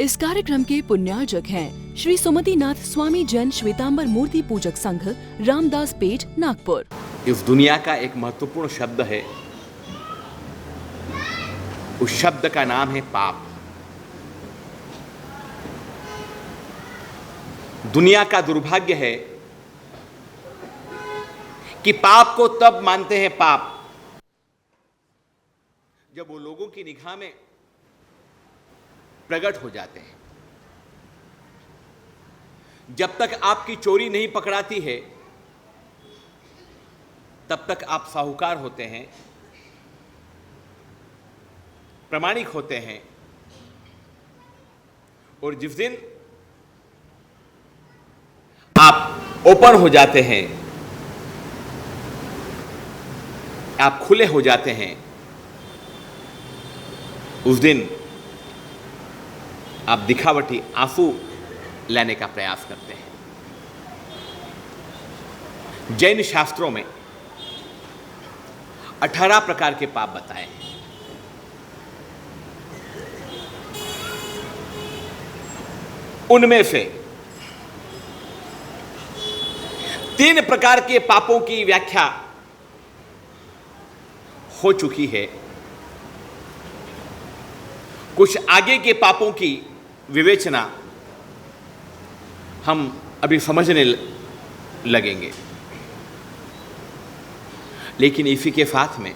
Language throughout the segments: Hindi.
इस कार्यक्रम के पुण्यार्जक हैं श्री सुमतिनाथ स्वामी जैन श्वेतांबर मूर्ति पूजक संघ, रामदास पेठ, नागपुर। इस दुनिया का एक महत्वपूर्ण शब्द है, उस शब्द का नाम है पाप। दुनिया का दुर्भाग्य है कि पाप को तब मानते हैं पाप जब वो लोगों की निगाह में प्रकट हो जाते हैं। जब तक आपकी चोरी नहीं पकड़ाती है तब तक आप साहूकार होते हैं, प्रामाणिक होते हैं, और जिस दिन आप ओपन हो जाते हैं, आप खुले हो जाते हैं, उस दिन आप दिखावटी आंसू लाने का प्रयास करते हैं। जैन शास्त्रों में 18 प्रकार के पाप बताए हैं। उनमें से 3 प्रकार के पापों की व्याख्या हो चुकी है। कुछ आगे के पापों की विवेचना हम अभी समझने लगेंगे, लेकिन इसी के साथ में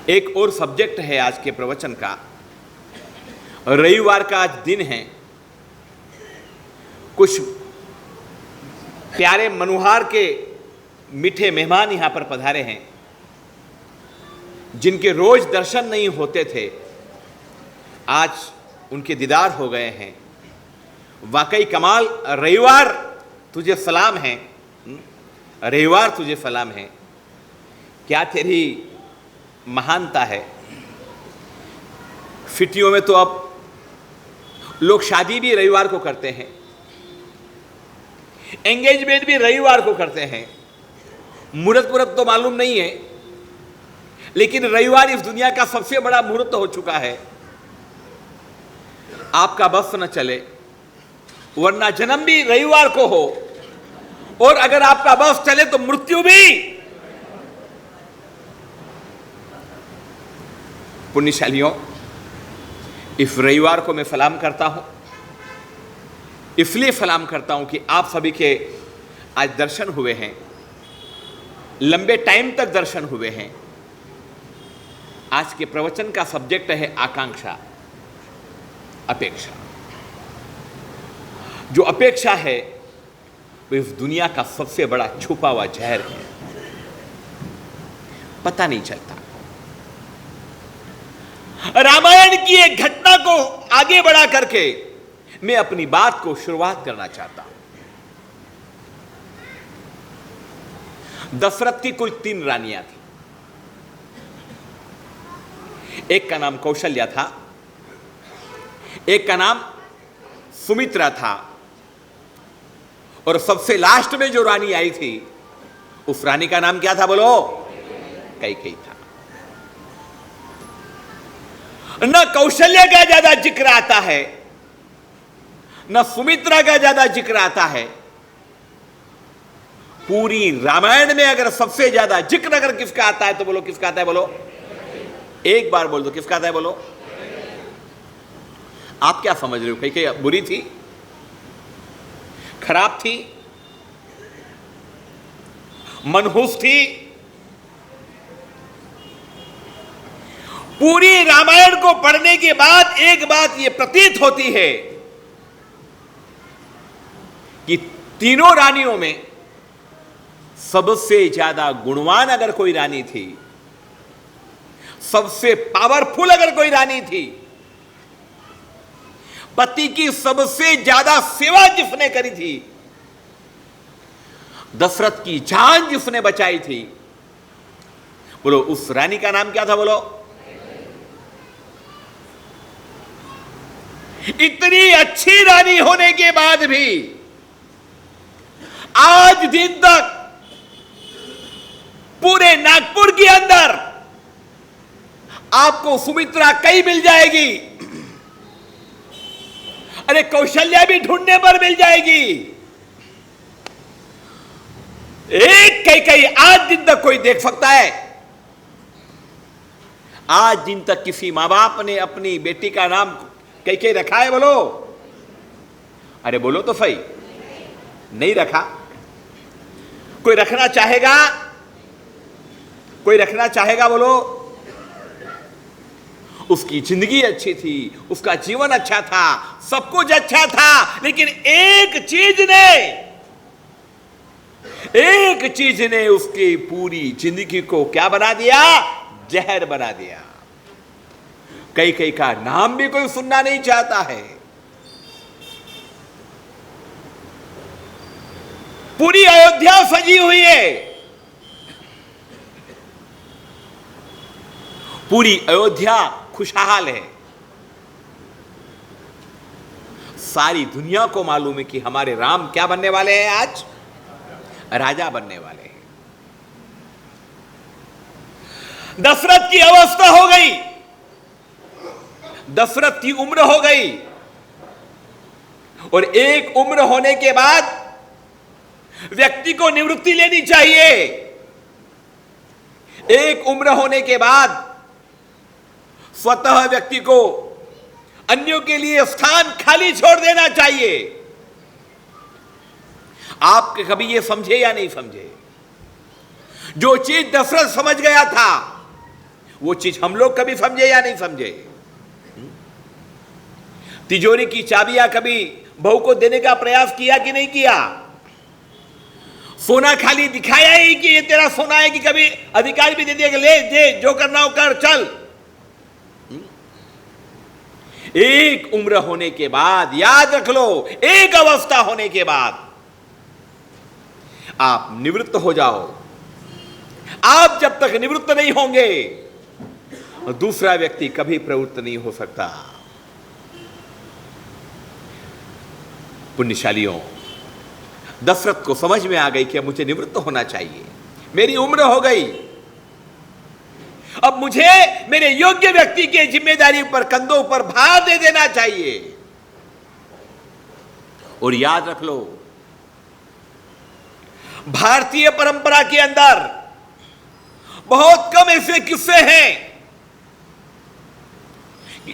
एक और सब्जेक्ट है आज के प्रवचन का। रविवार का आज दिन है। कुछ प्यारे मनोहार के मीठे मेहमान यहां पर पधारे हैं, जिनके रोज दर्शन नहीं होते थे, आज उनके दीदार हो गए हैं। वाकई कमाल। रविवार तुझे सलाम है, रविवार तुझे सलाम है। क्या तेरी महानता है। सिटियों में तो अब लोग शादी भी रविवार को करते हैं, एंगेजमेंट भी रविवार को करते हैं। मुहूर्त तो मालूम नहीं है, लेकिन रविवार इस दुनिया का सबसे बड़ा मुहूर्त हो चुका है। आपका बस न चले, वरना जन्म भी रविवार को हो, और अगर आपका बस चले तो मृत्यु भी। पुण्यशालियों, इस रविवार को मैं सलाम करता हूं। इसलिए सलाम करता हूं कि आप सभी के आज दर्शन हुए हैं, लंबे टाइम तक दर्शन हुए हैं। आज के प्रवचन का सब्जेक्ट है आकांक्षा, अपेक्षा। जो अपेक्षा है वो इस दुनिया का सबसे बड़ा छुपा हुआ जहर है, पता नहीं चलता। रामायण की एक घटना को आगे बढ़ा करके मैं अपनी बात को शुरुआत करना चाहता हूं। दशरथ की कुल 3 रानियां थी। एक का नाम कौशल्या था, एक का नाम सुमित्रा था, और सबसे लास्ट में जो रानी आई थी, उस रानी का नाम क्या था बोलो? कैकेयी था। न कौशल्या का ज्यादा जिक्र आता है, न सुमित्रा का ज्यादा जिक्र आता है। पूरी रामायण में अगर सबसे ज्यादा जिक्र अगर किसका आता है तो बोलो किसका आता है? बोलो, एक बार बोल दो, किसका आता है बोलो? आप क्या समझ रहे हो? कैकेयी बुरी थी, खराब थी, मनहूस थी? पूरी रामायण को पढ़ने के बाद एक बात यह प्रतीत होती है कि तीनों रानियों में सबसे ज्यादा गुणवान अगर कोई रानी थी, सबसे पावरफुल अगर कोई रानी थी, पति की सबसे ज्यादा सेवा जिसने करी थी, दशरथ की जान जिसने बचाई थी, बोलो उस रानी का नाम क्या था? बोलो। इतनी अच्छी रानी होने के बाद भी आज दिन तक पूरे नागपुर के अंदर आपको सुमित्रा कई मिल जाएगी, अरे कौशल्या भी ढूंढने पर मिल जाएगी। एक कई आज दिन तक कोई देख सकता है? आज दिन तक किसी मां बाप ने अपनी बेटी का नाम कई रखा है? बोलो, अरे बोलो तो सही। नहीं रखा। कोई रखना चाहेगा? कोई रखना चाहेगा? बोलो। उसकी जिंदगी अच्छी थी, उसका जीवन अच्छा था, सब कुछ अच्छा था, लेकिन एक चीज ने उसकी पूरी जिंदगी को क्या बना दिया? जहर बना दिया। कई का नाम भी कोई सुनना नहीं चाहता है। पूरी अयोध्या सजी हुई है, पूरी अयोध्या खुशहाल है। सारी दुनिया को मालूम है कि हमारे राम क्या बनने वाले हैं? आज राजा बनने वाले हैं। दशरथ की अवस्था हो गई, दशरथ की उम्र हो गई, और एक उम्र होने के बाद व्यक्ति को निवृत्ति लेनी चाहिए। एक उम्र होने के बाद स्वतः व्यक्ति को अन्यों के लिए स्थान खाली छोड़ देना चाहिए। आप कभी ये समझे या नहीं समझे? जो चीज दशरथ समझ गया था, वो चीज हम लोग कभी समझे या नहीं समझे? तिजोरी की चाबियां कभी बहू को देने का प्रयास किया कि नहीं किया? सोना खाली दिखाया ही कि ये तेरा सोना है, कि कभी अधिकार भी दे दिया कि ले दे, जो करना हो कर, चल। एक उम्र होने के बाद, याद रख लो, एक अवस्था होने के बाद आप निवृत्त हो जाओ। आप जब तक निवृत्त नहीं होंगे, दूसरा व्यक्ति कभी प्रवृत्त नहीं हो सकता। पुण्यशालियों, दशरथ को समझ में आ गई कि अब मुझे निवृत्त होना चाहिए, मेरी उम्र हो गई, अब मुझे मेरे योग्य व्यक्ति की जिम्मेदारी पर, कंधों पर भार दे देना चाहिए। और याद रख लो, भारतीय परंपरा के अंदर बहुत कम ऐसे किस्से हैं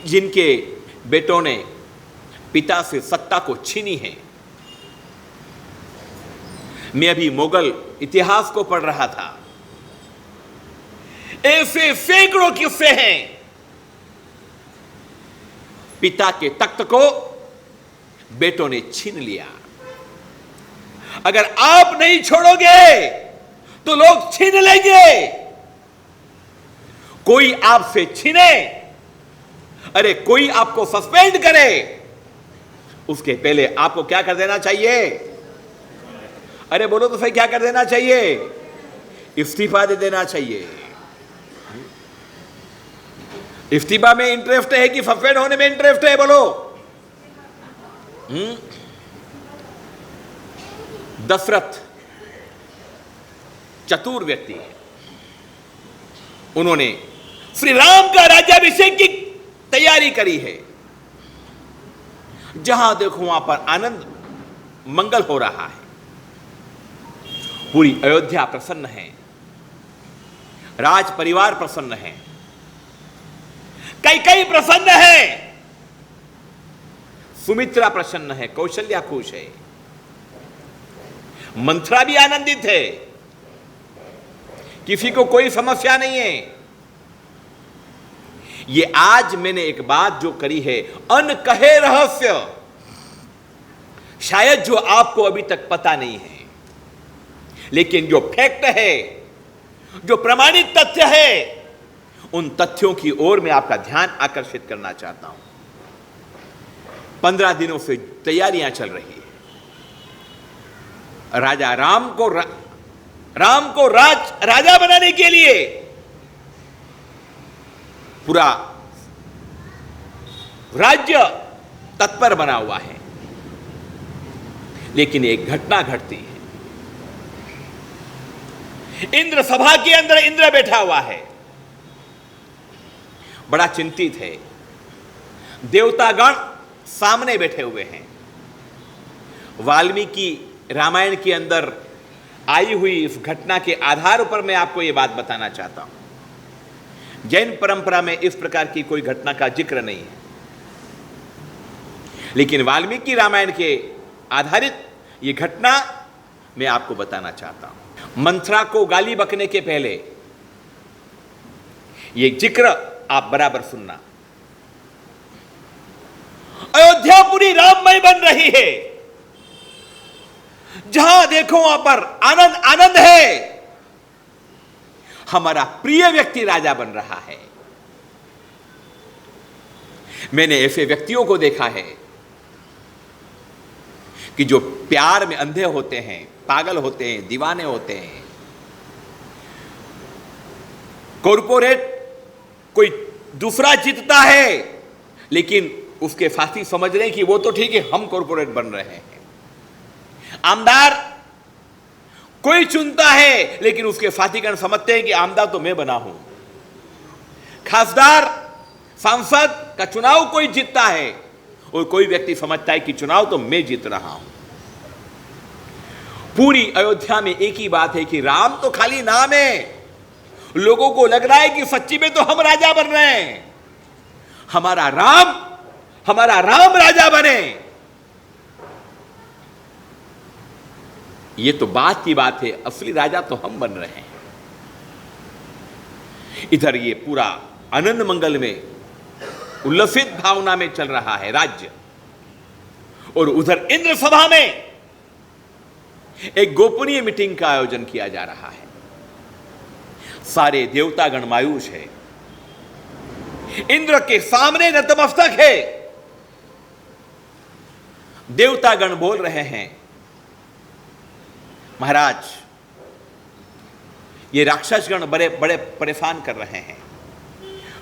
जिनके बेटों ने पिता से सत्ता को छीनी है। मैं अभी मुगल इतिहास को पढ़ रहा था, ऐसे सैकड़ों किस्से हैं, पिता के तख्त को बेटों ने छीन लिया। अगर आप नहीं छोड़ोगे तो लोग छीन लेंगे। कोई आपसे छीने, अरे कोई आपको सस्पेंड करे, उसके पहले आपको क्या कर देना चाहिए? अरे बोलो तो सही, क्या कर देना चाहिए? इस्तीफा दे देना चाहिए। इस्तीफा में इंटरेस्ट है कि सस्पेंड होने में इंटरेस्ट है? बोलो। दशरथ चतुर व्यक्ति है, उन्होंने श्री राम का राज्याभिषेक की तैयारी करी है। जहां देखो वहां पर आनंद मंगल हो रहा है, पूरी अयोध्या प्रसन्न है, राज परिवार प्रसन्न है, कई प्रसन्न है, सुमित्रा प्रसन्न है, कौशल्या खुश है, मंथरा भी आनंदित है, किसी को कोई समस्या नहीं है। ये आज मैंने एक बात जो करी है, अनकहे रहस्य, शायद जो आपको अभी तक पता नहीं है, लेकिन जो फैक्ट है, जो प्रमाणित तथ्य है, उन तथ्यों की ओर मैं आपका ध्यान आकर्षित करना चाहता हूं। 15 दिनों से तैयारियां चल रही है। राजा राम को राजा बनाने के लिए पूरा राज्य तत्पर बना हुआ है, लेकिन एक घटना घटती है। इंद्र सभा के अंदर इंद्र बैठा हुआ है, बड़ा चिंतित है। देवतागण सामने बैठे हुए हैं। वाल्मीकि रामायण के अंदर आई हुई इस घटना के आधार पर मैं आपको यह बात बताना चाहता हूं। जैन परंपरा में इस प्रकार की कोई घटना का जिक्र नहीं है, लेकिन वाल्मीकि रामायण के आधारित यह घटना मैं आपको बताना चाहता हूं। मंथरा को गाली बकने के पहले यह जिक्र आप बराबर सुनना। अयोध्या पूरी राममय बन रही है, जहां देखो वहां पर आनंद आनंद है। हमारा प्रिय व्यक्ति राजा बन रहा है। मैंने ऐसे व्यक्तियों को देखा है कि जो प्यार में अंधे होते हैं, पागल होते हैं, दीवाने होते हैं। कॉर्पोरेट कोई दूसरा जीतता है, लेकिन उसके साथी समझ रहे हैं कि वो तो ठीक है, हम कॉर्पोरेट बन रहे हैं। आमदार कोई चुनता है, लेकिन उसके साथीगण समझते हैं कि आमदार तो मैं बना हूं। खासदार, सांसद का चुनाव कोई जीतता है और कोई व्यक्ति समझता है कि चुनाव तो मैं जीत रहा हूं। पूरी अयोध्या में एक ही बात है कि राम तो खाली नाम है। लोगों को लग रहा है कि सच्ची में तो हम राजा बन रहे हैं। हमारा राम राजा बने। ये तो बात की बात है, असली राजा तो हम बन रहे हैं। इधर ये पूरा आनंद मंगल में, उल्लसित भावना में चल रहा है राज्य, और उधर इंद्र सभा में एक गोपनीय मीटिंग का आयोजन किया जा रहा है। सारे देवतागण मायूस है, इंद्र के सामने नतमस्तक है। देवतागण बोल रहे हैं, महाराज ये राक्षसगण बड़े बड़े परेशान कर रहे हैं,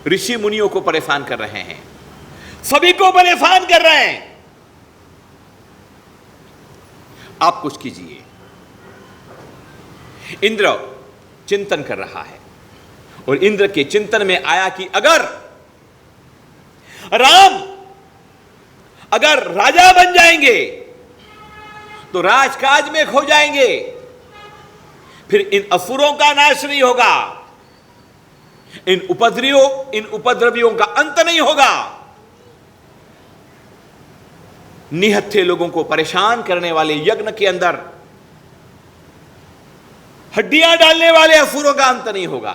ऋषि मुनियों को परेशान कर रहे हैं, सभी को परेशान कर रहे हैं। आप कुछ कीजिए। इंद्र चिंतन कर रहा है, और इंद्र के चिंतन में आया कि अगर राम राजा बन जाएंगे तो राजकाज में खो जाएंगे, फिर इन असुरों का नाश नहीं होगा, इन उपद्रवियों का अंत नहीं होगा। निहत्थे लोगों को परेशान करने वाले यज्ञ के अंदर हड्डियां डालने वाले असुरों का अंत नहीं होगा।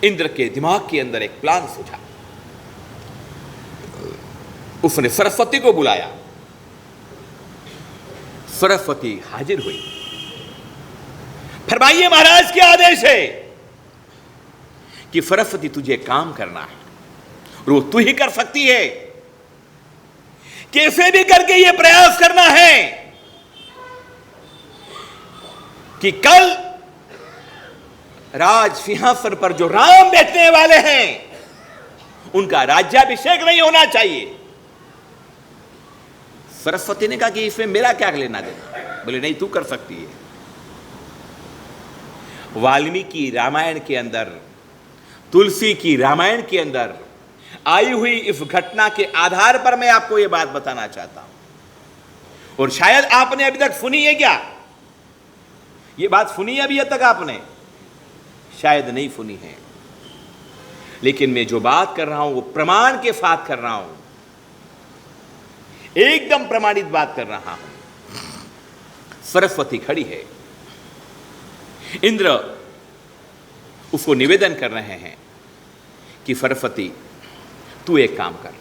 इंद्र के दिमाग के अंदर एक प्लान सूझा। उसने सरस्वती को बुलाया। सरस्वती हाजिर हुई। फरमाइए महाराज क्या आदेश है? कि सरस्वती तुझे काम करना है, और वो तू ही कर सकती है। कैसे भी करके ये प्रयास करना है कि कल राज सिंहासन पर जो राम बैठने वाले हैं उनका राज्याभिषेक नहीं होना चाहिए। सरस्वती ने कहा कि इसमें मेरा क्या लेना देना? बोले नहीं, तू कर सकती है। वाल्मीकि रामायण के अंदर, तुलसी की रामायण के अंदर आई हुई इस घटना के आधार पर मैं आपको यह बात बताना चाहता हूं। और शायद आपने अभी तक सुनी है क्या? यह बात सुनी है अभी तक आपने? शायद नहीं सुनी है। लेकिन मैं जो बात कर रहा हूं वो प्रमाण के साथ कर रहा हूं, एकदम प्रमाणित बात कर रहा हूं। सरस्वती खड़ी है। इंद्र उसको निवेदन कर रहे हैं कि सरस्वती तू एक काम कर,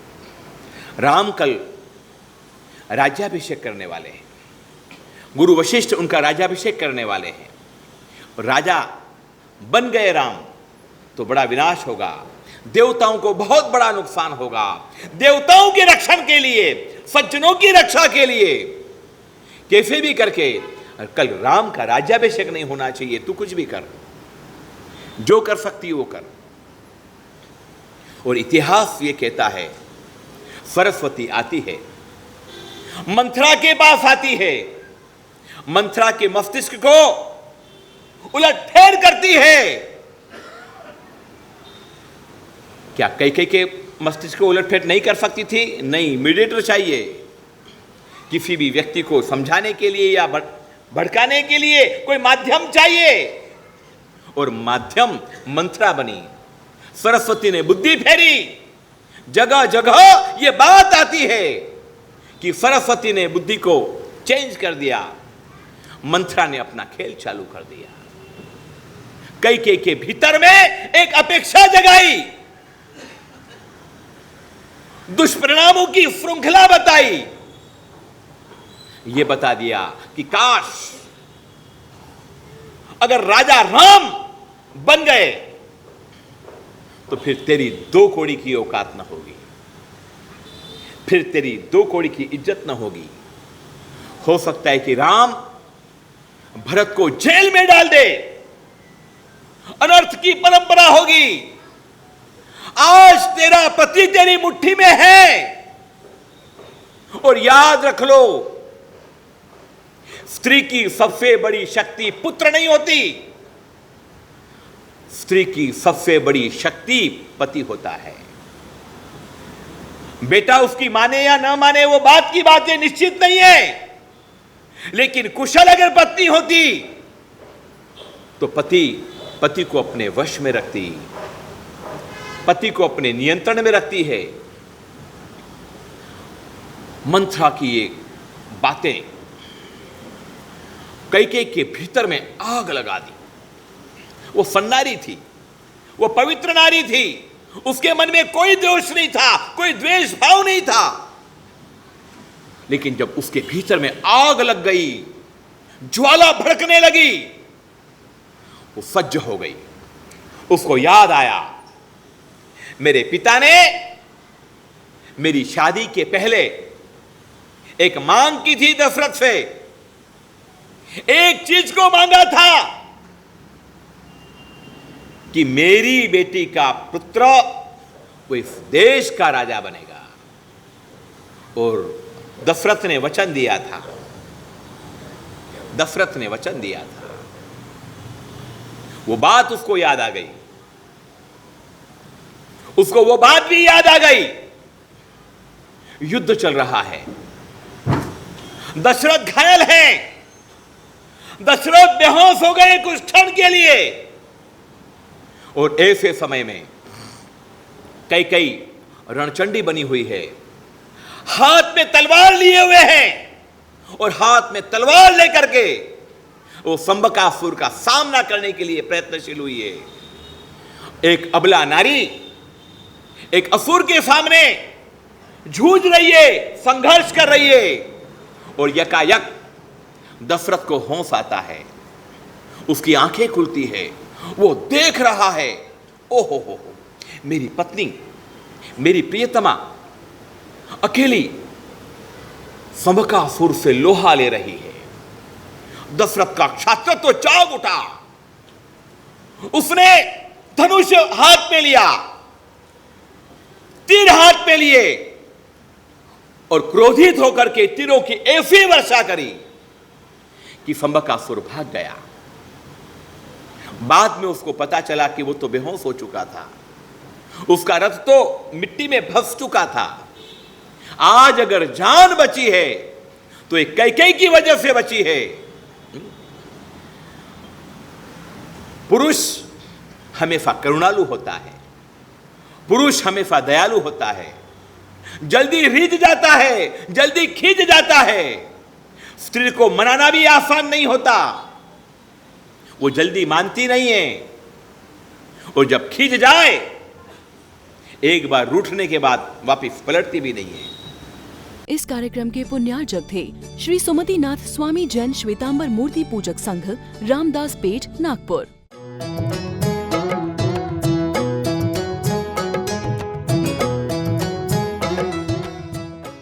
राम कल राज्याभिषेक करने वाले हैं, गुरु वशिष्ठ उनका राज्याभिषेक करने वाले हैं। राजा बन गए राम तो बड़ा विनाश होगा, देवताओं को बहुत बड़ा नुकसान होगा। देवताओं के रक्षण के लिए, सज्जनों की रक्षा के लिए कैसे भी करके कल राम का राज्याभिषेक नहीं होना चाहिए। तू कुछ भी कर, जो कर सकती है वो कर। और इतिहास ये कहता है, सरस्वती आती है, मंथरा के पास आती है, मंथरा के मस्तिष्क को उलटफेर करती है। क्या कैकेयी के मस्तिष्क को उलटफेर नहीं कर सकती थी? नहीं, मीडिएटर चाहिए। किसी भी व्यक्ति को समझाने के लिए या भड़काने के लिए कोई माध्यम चाहिए, और माध्यम मंत्रा बनी। सरस्वती ने बुद्धि फेरी। जगह जगह ये बात आती है कि सरस्वती ने बुद्धि को चेंज कर दिया, मंत्रा ने अपना खेल चालू कर दिया। कैकेयी के भीतर में एक अपेक्षा जगाई, दुष्परिणामों की श्रृंखला बताई, ये बता दिया कि काश अगर राजा राम बन गए तो फिर तेरी 2 कौड़ी की औकात न होगी, फिर तेरी 2 कौड़ी की इज्जत न होगी। हो सकता है कि राम भरत को जेल में डाल दे, अनर्थ की परंपरा होगी। आज तेरा पति तेरी मुट्ठी में है, और याद रख लो, स्त्री की सबसे बड़ी शक्ति पुत्र नहीं होती, स्त्री की सबसे बड़ी शक्ति पति होता है। बेटा उसकी माने या ना माने वो बात की बातें निश्चित नहीं है, लेकिन कुशल अगर पत्नी होती तो पति को अपने वश में रखती, पति को अपने नियंत्रण में रखती है। मंत्रा की ये बातें कैकेयी के भीतर में आग लगा दी। वो सन्नारी थी, वो पवित्र नारी थी, उसके मन में कोई दोष नहीं था, कोई द्वेष भाव नहीं था। लेकिन जब उसके भीतर में आग लग गई, ज्वाला भड़कने लगी, वो सज्ज हो गई। उसको याद आया, मेरे पिता ने मेरी शादी के पहले एक मांग की थी दशरथ से, एक चीज को मांगा था कि मेरी बेटी का पुत्र वो इस देश का राजा बनेगा, और दशरथ ने वचन दिया था, दशरथ ने वचन दिया था। वो बात उसको याद आ गई, उसको वो बात भी याद आ गई। युद्ध चल रहा है, दशरथ घायल हैं, दशरथ बेहोश हो गए कुछ क्षण के लिए, और ऐसे समय में कैकेयी रणचंडी बनी हुई है, हाथ में तलवार लिए हुए हैं, और हाथ में तलवार लेकर के वो संबकासुर का सामना करने के लिए प्रयत्नशील हुई है। एक अबला नारी एक असुर के सामने जूझ रही है, संघर्ष कर रही है, और यकायक दशरथ को होश आता है, उसकी आंखें खुलती है, वो देख रहा है, ओहो हो, मेरी पत्नी, मेरी प्रियतमा अकेली संबकासुर से लोहा ले रही है। दशरथ का क्षात्र तो जाग उठा, उसने धनुष हाथ में लिया, तीर हाथ में लिए, और क्रोधित होकर के तीरों की ऐसी वर्षा करी कि संबकासुर भाग गया। बाद में उसको पता चला कि वो तो बेहोश हो चुका था, उसका रथ तो मिट्टी में फंस चुका था। आज अगर जान बची है तो एक कैकेयी की वजह से बची है। पुरुष हमेशा करुणालु होता है, पुरुष हमेशा दयालु होता है, जल्दी रिझ जाता है, जल्दी खिंच जाता है। स्त्री को मनाना भी आसान नहीं होता, वो जल्दी मानती नहीं है, और जब खिंच जाए एक बार रूठने के बाद वापस पलटती भी नहीं है। इस कार्यक्रम के पुण्यार्जक थे श्री सुमति नाथ स्वामी जैन श्वेतांबर मूर्ति पूजक संघ, रामदास पेठ, नागपुर।